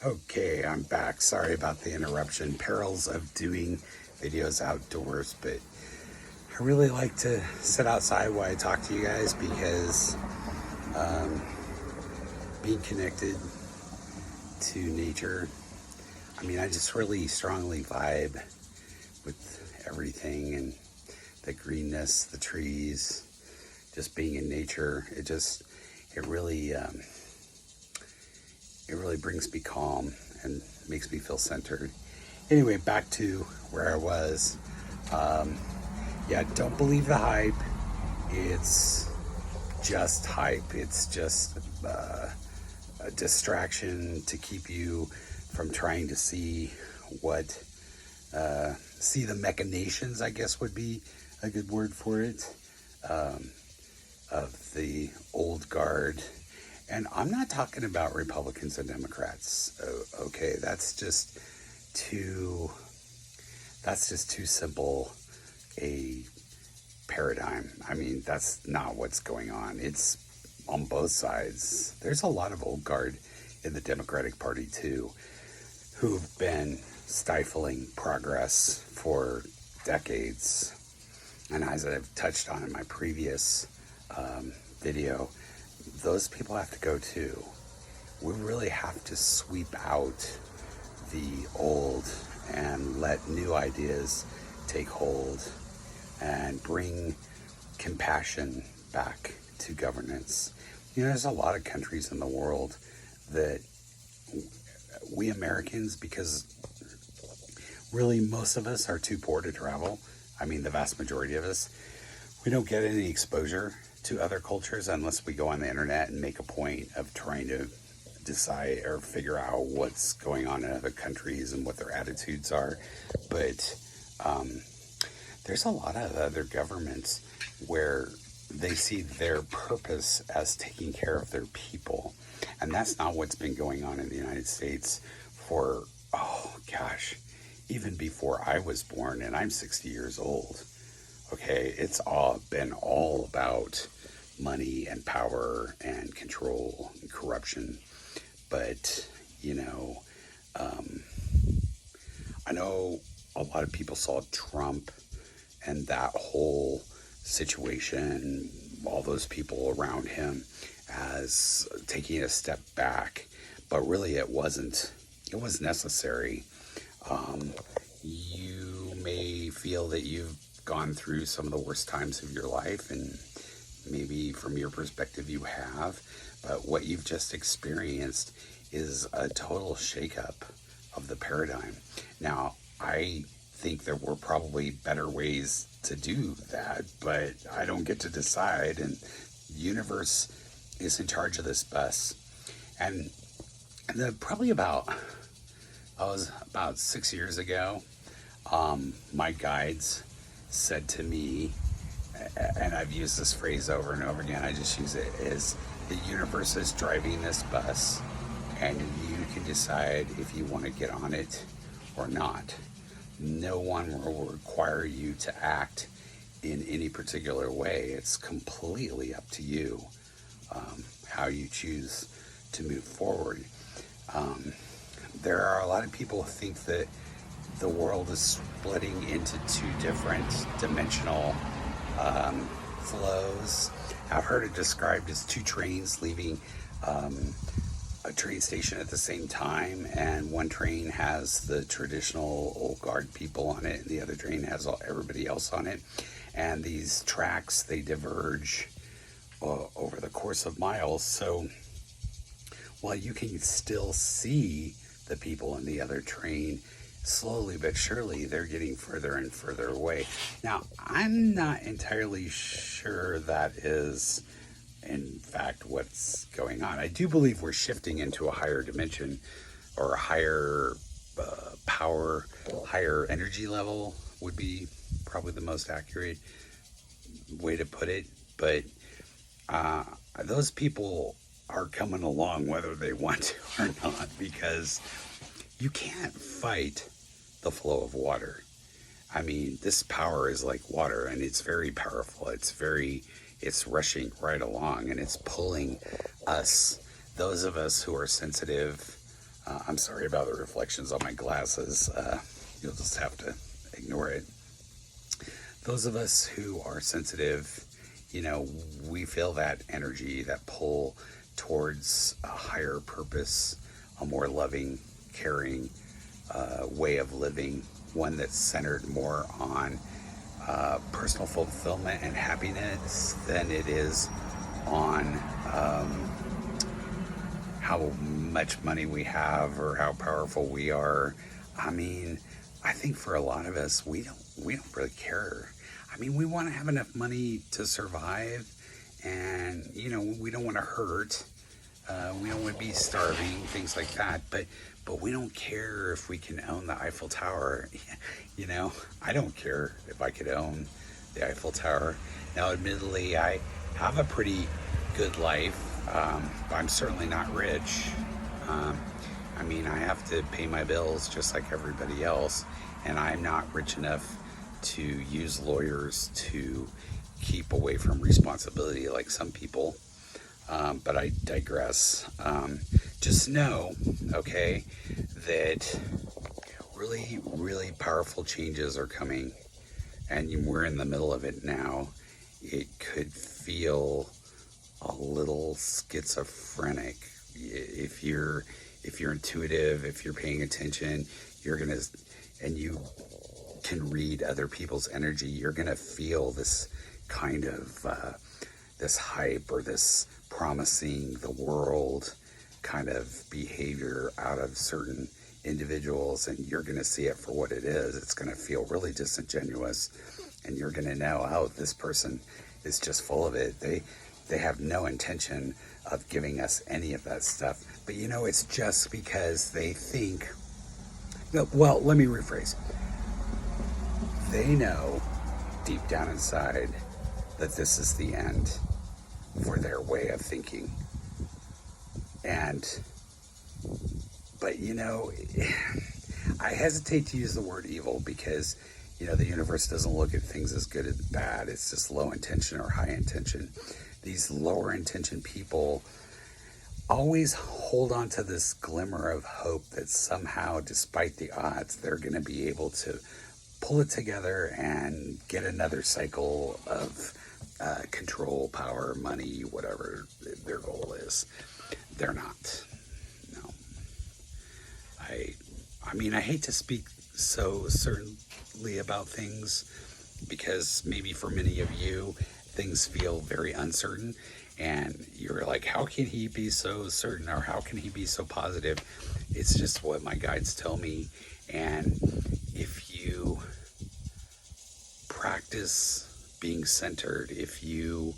Okay, I'm back. Sorry about the interruption. Perils of doing videos outdoors, but I really like to sit outside while I talk to you guys because being connected to nature, I just really strongly vibe with everything and the greenness, the trees, just being in nature. It really, it really brings me calm and makes me feel centered. Anyway, back to where I was. Yeah, don't believe the hype. It's just hype. It's just a distraction to keep you from trying to see what, see the machinations, I guess would be a good word for it, of the old guard. And I'm not talking about Republicans and Democrats. Okay, that's just too simple a paradigm. That's not what's going on. It's on both sides. There's a lot of old guard in the Democratic Party too, who've been stifling progress for decades. And as I've touched on in my previous video, those people have to go too. We really have to sweep out the old and let new ideas take hold and bring compassion back to governance. There's a lot of countries in the world that we Americans, because really most of us are too poor to travel. The vast majority of us, we don't get any exposure to other cultures unless we go on the internet and make a point of trying to decide or figure out what's going on in other countries and what their attitudes are. But there's a lot of other governments where they see their purpose as taking care of their people. And that's not what's been going on in the United States for, oh gosh, even before I was born, and I'm 60 years old. Okay, it's been all about money and power and control and corruption. But, I know a lot of people saw Trump and that whole situation, all those people around him, as taking a step back. But really it wasn't. It was necessary. You may feel that you've gone through some of the worst times of your life, and maybe from your perspective you have, but what you've just experienced is a total shakeup of the paradigm. Now, I think there were probably better ways to do that, but I don't get to decide, and the universe is in charge of this bus. And probably about 6 years ago, my guides said to me, and I've used this phrase over and over again, I just use it, is the universe is driving this bus and you can decide if you want to get on it or not. No one will require you to act in any particular way. It's completely up to you, how you choose to move forward. There are a lot of people who think that the world is splitting into two different dimensional flows. I've heard it described as two trains leaving a train station at the same time, and one train has the traditional old guard people on it and the other train has everybody else on it, and these tracks, they diverge over the course of miles. So while you can still see the people in the other train, slowly but surely they're getting further and further away. Now, I'm not entirely sure that is in fact what's going on. I do believe we're shifting into a higher dimension, or a higher power, higher energy level would be probably the most accurate way to put it. But those people are coming along whether they want to or not, because you can't fight the flow of water. This power is like water, and it's very powerful. It's rushing right along, and it's pulling us, those of us who are sensitive, I'm sorry about the reflections on my glasses. You'll just have to ignore it. Those of us who are sensitive, we feel that energy, that pull towards a higher purpose, a more loving, caring way of living, one that's centered more on personal fulfillment and happiness than it is on how much money we have or how powerful we are. I mean, I think for a lot of us, we don't really care. I mean, we want to have enough money to survive, and we don't want to hurt. We don't want to be starving, things like that. But we don't care if we can own the Eiffel Tower. I don't care if I could own the Eiffel Tower. Now, admittedly, I have a pretty good life. I'm certainly not rich. I mean, I have to pay my bills just like everybody else, and I'm not rich enough to use lawyers to keep away from responsibility like some people. But I digress. Just know, okay, that really, really powerful changes are coming, and we're in the middle of it now. It could feel a little schizophrenic. If you're intuitive, if you're paying attention, and you can read other people's energy, you're gonna feel this kind of this hype or this promising the world kind of behavior out of certain individuals, and you're gonna see it for what it is. It's gonna feel really disingenuous, and you're gonna know, oh, this person is just full of it. They have no intention of giving us any of that stuff. But it's just because they think, well, let me rephrase. They know deep down inside that this is the end for their way of thinking. But I hesitate to use the word evil because, the universe doesn't look at things as good and bad. It's just low intention or high intention. These lower intention people always hold on to this glimmer of hope that somehow, despite the odds, they're going to be able to pull it together and get another cycle of control, power, money, whatever their goal is. They're not. No. I mean, I hate to speak so certainly about things because maybe for many of you, things feel very uncertain, and you're like, how can he be so certain, or how can he be so positive? It's just what my guides tell me. And if you practice being centered, if you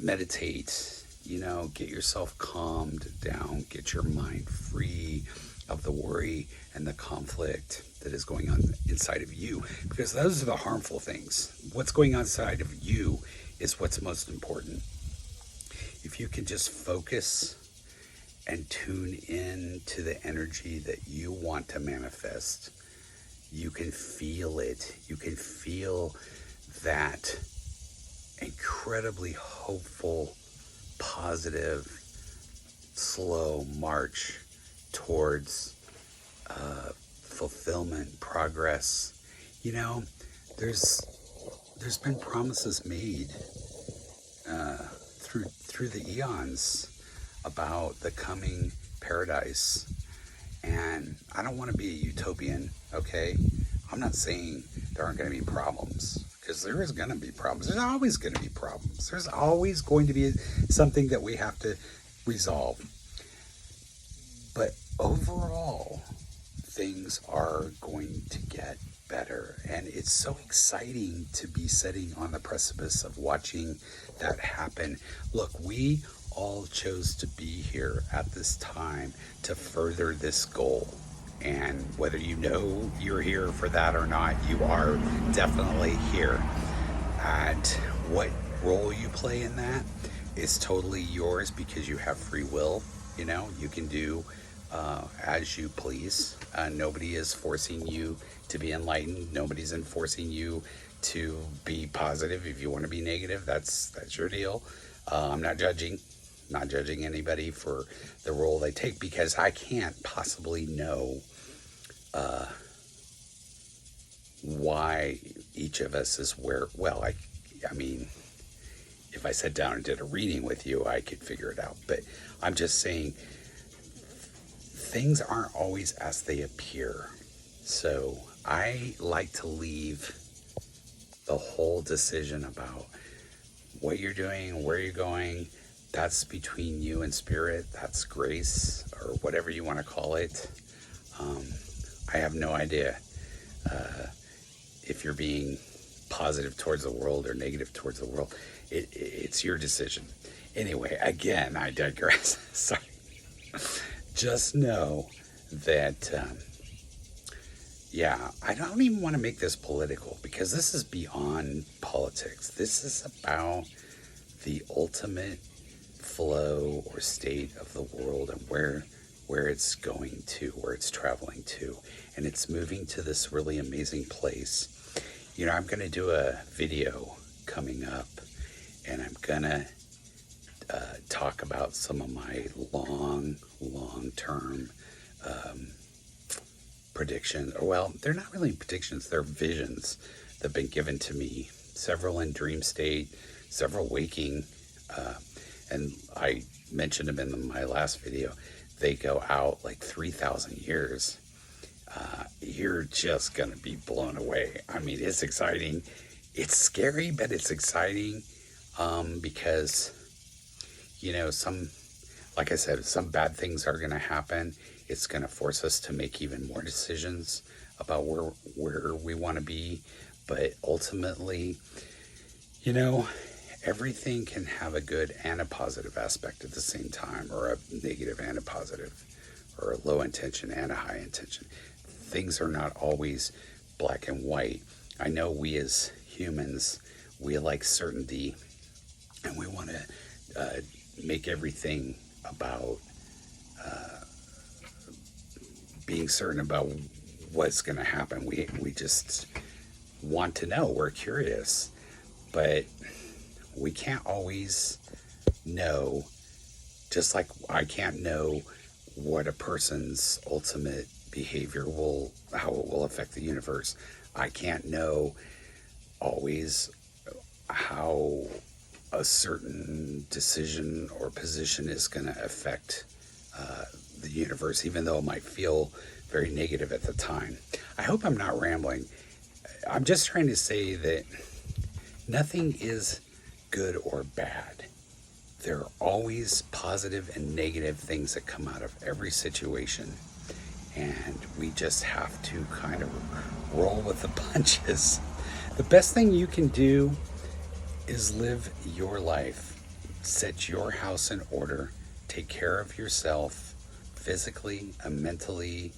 meditate, get yourself calmed down, get your mind free of the worry and the conflict that is going on inside of you, because those are the harmful things. What's going on inside of you is what's most important. If you can just focus and tune in to the energy that you want to manifest, you can feel it. You can feel that incredibly hopeful, positive, slow march towards fulfillment, progress. There's been promises made through the eons about the coming paradise, and I don't want to be a utopian. Okay, I'm not saying there aren't going to be problems, because there is going to be problems. There's always going to be problems. There's always going to be something that we have to resolve. But overall, things are going to get better. And it's so exciting to be sitting on the precipice of watching that happen. Look, we all chose to be here at this time to further this goal. And whether you're here for that or not, you are definitely here. And what role you play in that is totally yours, because you have free will. You can do as you please. Nobody is forcing you to be enlightened. Nobody's enforcing you to be positive. If you want to be negative, that's your deal. I'm not judging. not judging anybody for the role they take, because I can't possibly know why each of us is where. Well, I mean, if I sat down and did a reading with you, I could figure it out. But I'm just saying, things aren't always as they appear. So I like to leave the whole decision about what you're doing, where you're going, that's between you and spirit. That's grace, or whatever you want to call it. I have no idea if you're being positive towards the world or negative towards the world. It's your decision. Anyway, again, I digress. Sorry. Just know that, I don't even want to make this political, because this is beyond politics. This is about the ultimate flow or state of the world, and where it's going to, where it's traveling to. And it's moving to this really amazing place. You know, I'm going to do a video coming up, and I'm going to talk about some of my long-term predictions. Well, they're not really predictions, they're visions that have been given to me, several in dream state, several waking, and I mentioned them in my last video. They go out like 3,000 years. You're just gonna be blown away. I mean, it's exciting. It's scary, but it's exciting, because, you know, like I said, some bad things are gonna happen. It's gonna force us to make even more decisions about where we want to be. But ultimately, you know, everything can have a good and a positive aspect at the same time, or a negative and a positive, or a low intention and a high intention. Things are not always black and white. I know we as humans, we like certainty, and we want to make everything about being certain about what's going to happen. We just want to know. We're curious, but we can't always know. Just like I can't know what a person's ultimate behavior how it will affect the universe. I can't know always how a certain decision or position is going to affect the universe, even though it might feel very negative at the time. I hope I'm not rambling. I'm just trying to say that nothing is good or bad. There are always positive and negative things that come out of every situation, and we just have to kind of roll with the punches. The best thing you can do is live your life, set your house in order, take care of yourself physically, mentally,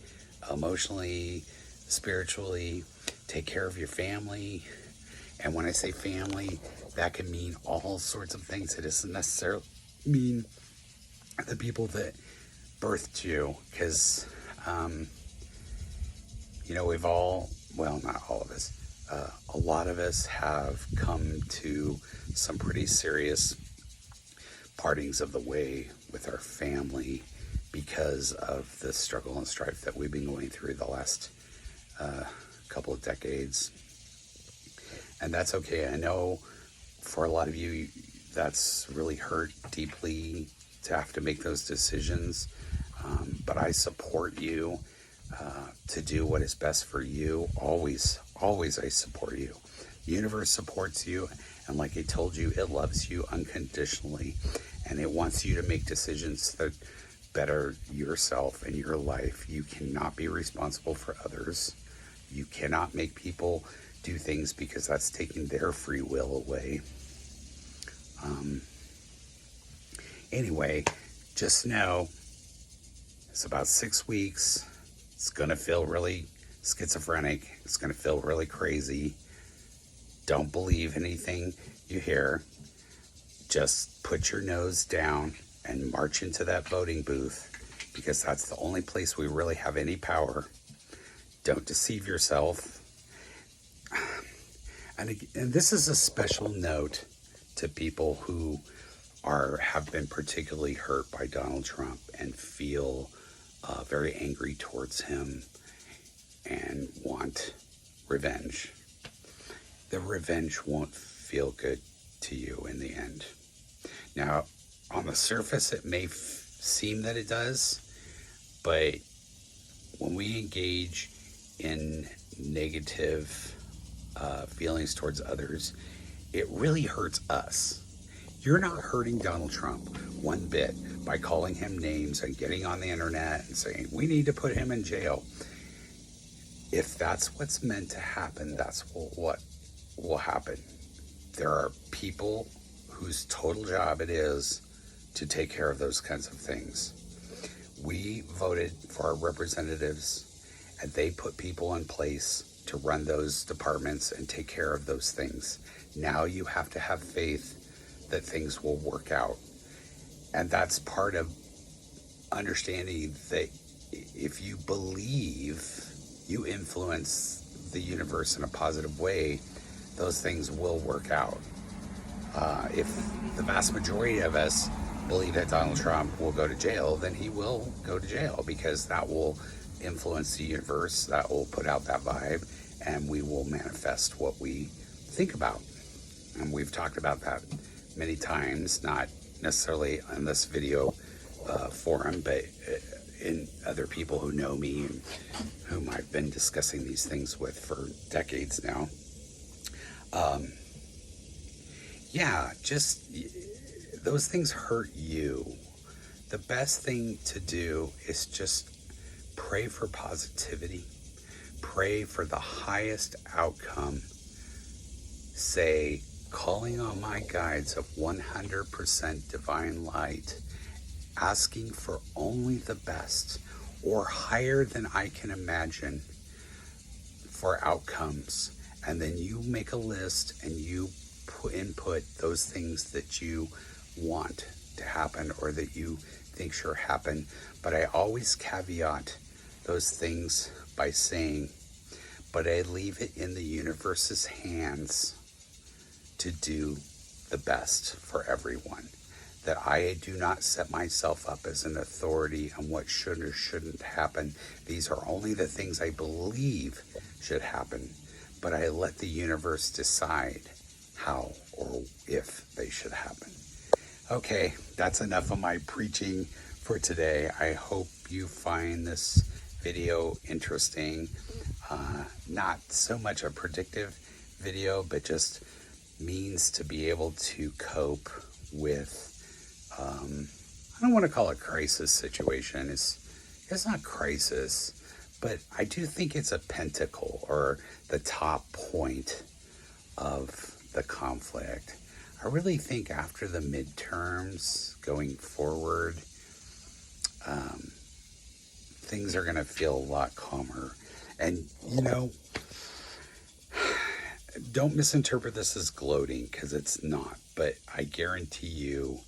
emotionally, spiritually, take care of your family. And when I say family, that can mean all sorts of things. It doesn't necessarily mean the people that birthed you, because, you know, we've all, well, not all of us, a lot of us have come to some pretty serious partings of the way with our family because of the struggle and strife that we've been going through the last couple of decades. And that's okay. I know for a lot of you, that's really hurt deeply to have to make those decisions. But I support you to do what is best for you. Always I support you. The universe supports you. And like I told you, it loves you unconditionally. And it wants you to make decisions that better yourself and your life. You cannot be responsible for others. You cannot make people do things, because that's taking their free will away. Anyway, just know it's about 6 weeks. It's going to feel really schizophrenic. It's going to feel really crazy. Don't believe anything you hear. Just put your nose down and march into that voting booth, because that's the only place we really have any power. Don't deceive yourself. And this is a special note to people who have been particularly hurt by Donald Trump and feel very angry towards him and want revenge. The revenge won't feel good to you in the end. Now, on the surface, it may seem that it does, but when we engage in negative feelings towards others, it really hurts us. You're not hurting Donald Trump one bit by calling him names and getting on the internet and saying, we need to put him in jail. If that's what's meant to happen, that's what will happen. There are people whose total job it is to take care of those kinds of things. We voted for our representatives, and they put people in place to run those departments and take care of those things. Now you have to have faith that things will work out. And that's part of understanding that if you believe you influence the universe in a positive way, those things will work out. If the vast majority of us believe that Donald Trump will go to jail, then he will go to jail, because that will influence the universe, that will put out that vibe, and we will manifest what we think about. And we've talked about that many times, not necessarily on this video forum, but in other people who know me and whom I've been discussing these things with for decades now. Yeah, just those things hurt you. The best thing to do is just pray for positivity, pray for the highest outcome. Say, calling on my guides of 100% divine light, asking for only the best or higher than I can imagine for outcomes. And then you make a list and you input those things that you want to happen or that you think should happen. But I always caveat those things by saying, but I leave it in the universe's hands to do the best for everyone. That I do not set myself up as an authority on what should or shouldn't happen. These are only the things I believe should happen, but I let the universe decide how or if they should happen. Okay, that's enough of my preaching for today. I hope you find this video interesting. Not so much a predictive video, but just means to be able to cope with, I don't want to call it crisis situation. It's not crisis, but I do think it's a pentacle, or the top point of the conflict. I really think after the midterms going forward, things are going to feel a lot calmer. And, you know, don't misinterpret this as gloating, because it's not. But I guarantee you,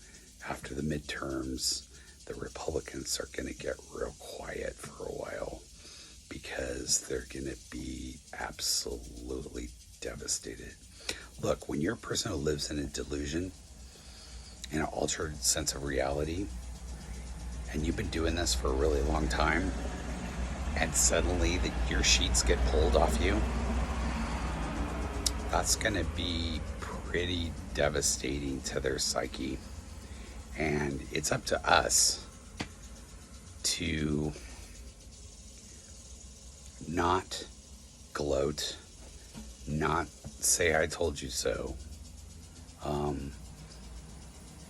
after the midterms, the Republicans are going to get real quiet for a while, because they're going to be absolutely devastated. Look, when you're a person who lives in a delusion, in an altered sense of reality, and you've been doing this for a really long time, and suddenly your sheets get pulled off you, that's going to be pretty devastating to their psyche. And it's up to us to not gloat, not say I told you so.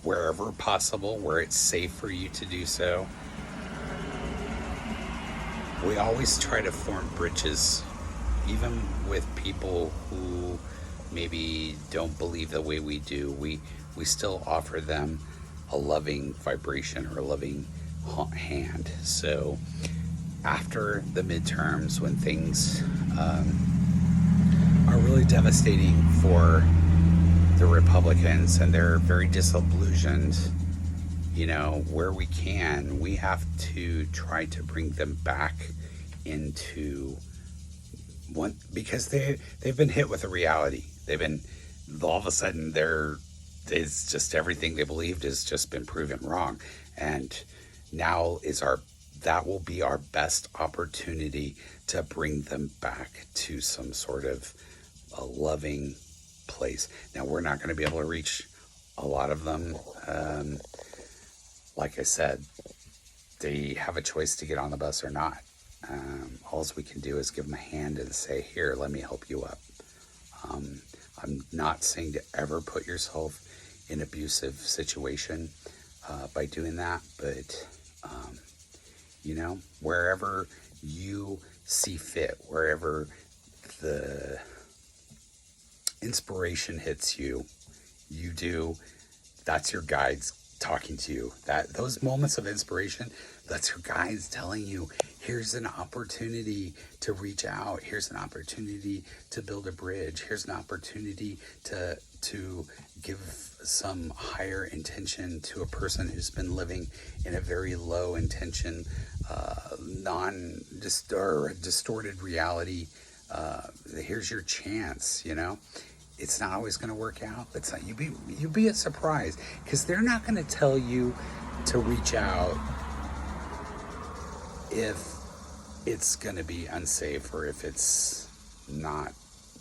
Wherever possible, where it's safe for you to do so, we always try to form bridges, even with people who maybe don't believe the way we do. We still offer them a loving vibration or a loving hand. So after the midterms, when things are really devastating for the Republicans and they're very disillusioned, you know, where we can, we have to try to bring them back into one, because they've been hit with a reality. They've been, all of a sudden, they're it's just everything they believed has just been proven wrong. And now that will be our best opportunity to bring them back to some sort of a loving place. Now, we're not going to be able to reach a lot of them. Like I said, they have a choice to get on the bus or not. All we can do is give them a hand and say, here, let me help you up. I'm not saying to ever put yourself in an abusive situation by doing that, but wherever you see fit, wherever the inspiration hits you, you do. That's your guides talking to you. Those moments of inspiration, that's your guides telling you, here's an opportunity to reach out. Here's an opportunity to build a bridge. Here's an opportunity to give some higher intention to a person who's been living in a very low intention, distorted reality. Here's your chance, It's not always going to work out. It's not. You'd be surprised, because they're not going to tell you to reach out if it's going to be unsafe, or if it's not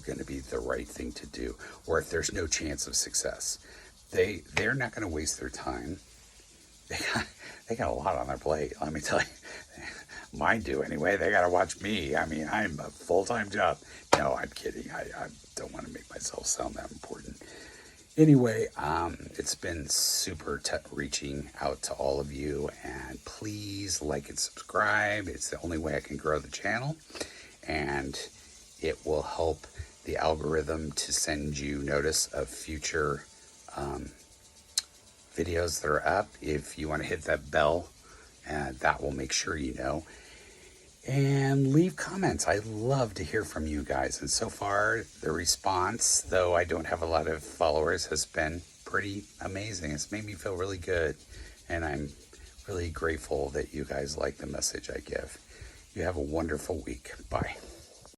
going to be the right thing to do, or if there's no chance of success. They're not going to waste their time. They got a lot on their plate, let me tell you. Mine do anyway. They got to watch me. I mean, I'm a full-time job. No, I'm kidding. I don't want to make myself sound that important. Anyway, it's been super reaching out to all of you, and please like and subscribe. It's the only way I can grow the channel, and it will help the algorithm to send you notice of future videos that are up. If you want to hit that bell, that will make sure you know. And leave comments. I love to hear from you guys. And so far, the response, though I don't have a lot of followers, has been pretty amazing. It's made me feel really good. And I'm really grateful that you guys like the message I give. You have a wonderful week. Bye.